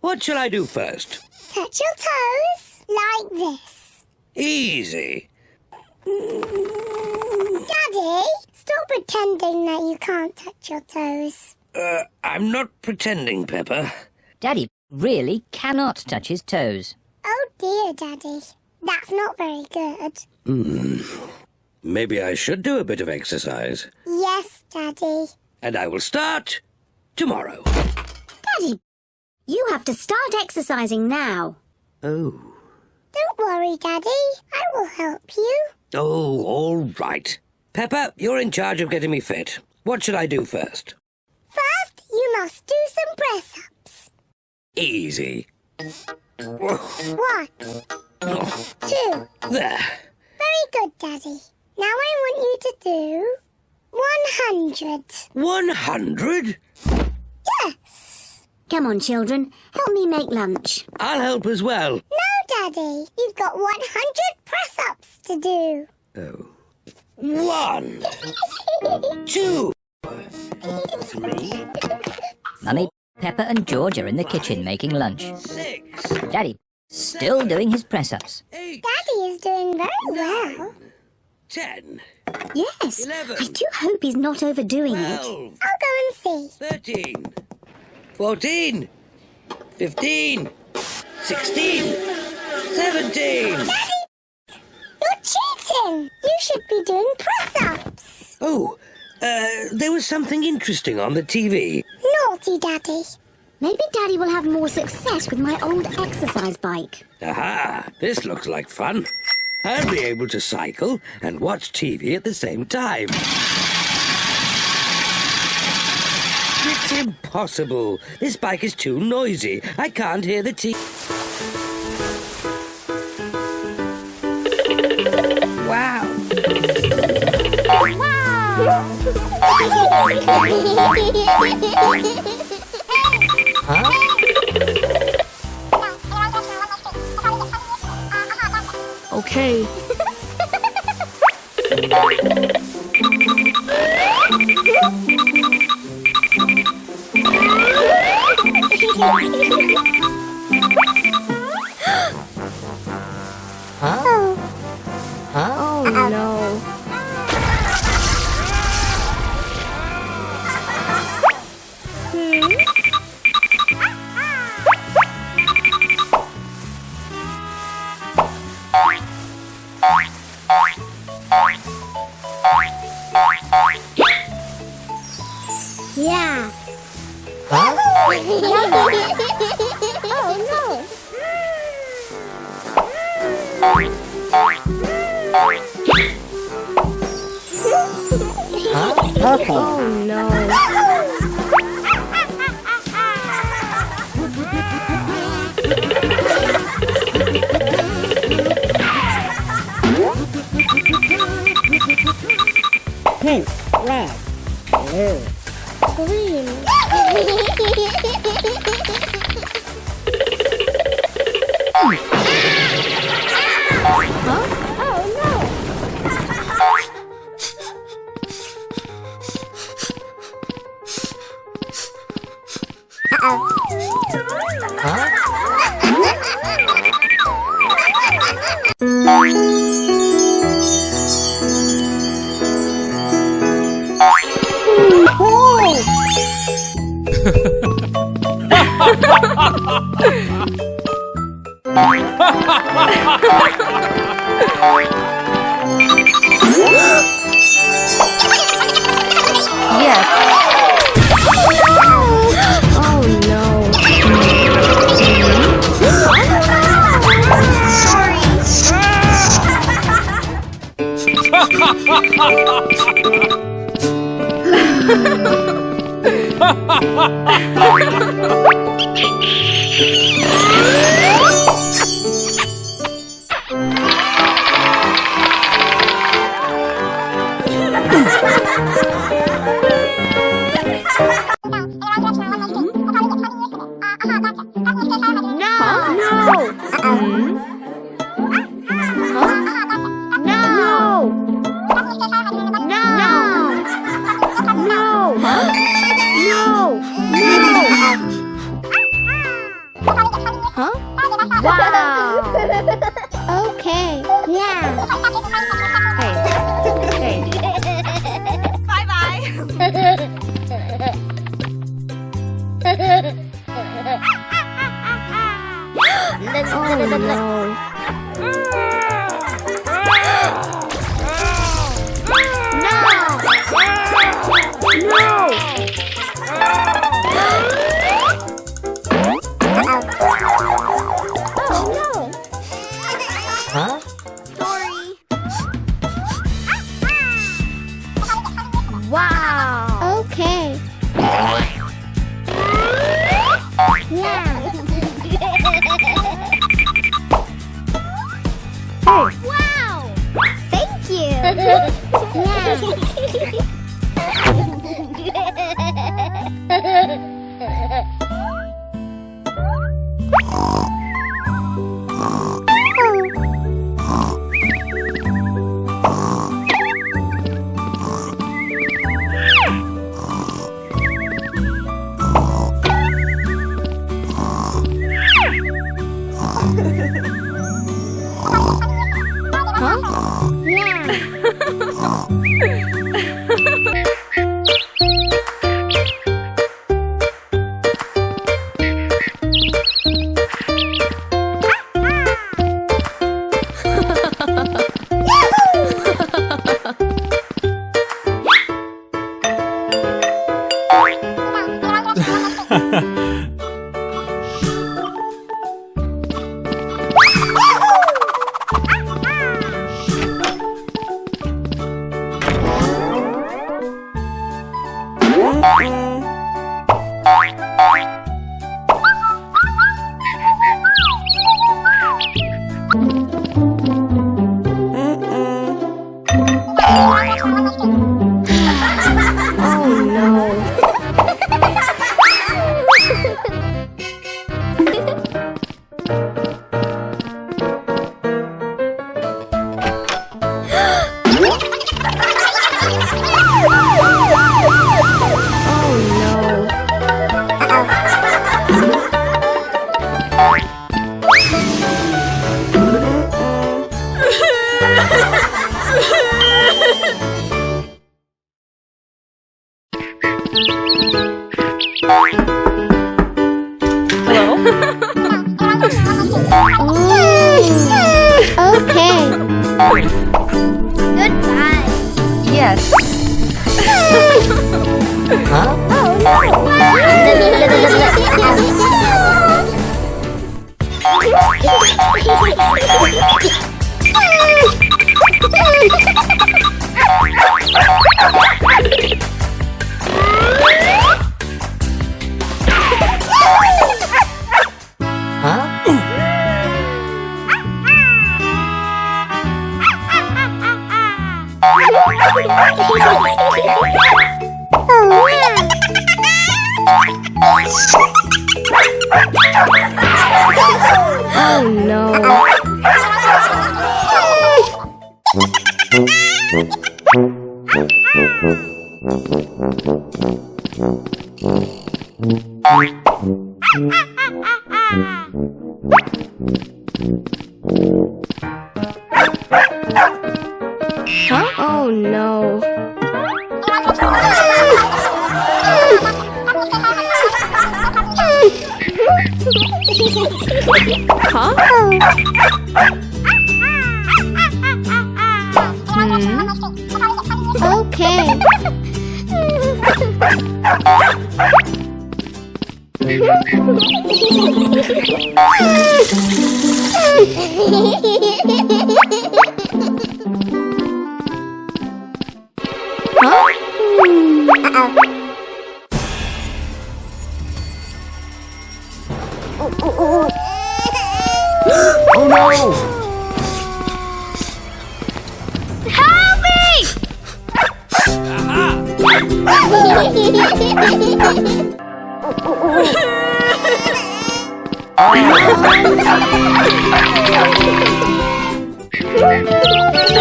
What shall I do first? Touch your toes like this. Easy. Daddy, stop pretending that you can't touch your toes. I'm not pretending, Peppa. Daddy really cannot touch his toes. Oh dear, Daddy. That's not very good. Maybe I should do a bit of exercise. Yes, Daddy. And I will start tomorrow. Daddy, you have to start exercising now. Oh. Don't worry, Daddy. I will help you. Oh, all right. Peppa, you're in charge of getting me fit. What should I do first? First, you must do some press-ups. Easy. 1, 2. There. Very good, Daddy. Now I want you to do 100. 100? Yes. Come on, children. Help me make lunch. I'll help as well. No, Daddy. You've got 100 press-ups to do. Oh. 1, 2, 3, Mummy, Peppa and George are in the kitchen making lunch. 6, Daddy still doing his press-ups. 8, Daddy is doing very well. 10, Yes. 11. I do hope he's not overdoing it. 12, I'll go and see. 13, 14, 15, 16, 17. You're cheating. You should be doing press-ups. Oh, there was something interesting on the TV. Naughty Daddy. Maybe Daddy will have more success with my old exercise bike. Aha, this looks like fun. I'll be able to cycle and watch TV at the same time. It's impossible. This bike is too noisy. I can't hear the TV. Wow. Okay. Oh no. Yeah. Oh no. Pink, red, blue. Green. Oh no. Huh? Wow. Okay. Yeah. Hey. Bye-bye. Oh no. Huh? Wow. Okay. Yeah. Wow! Thank you.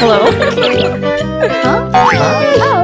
Hello? Huh? Oh.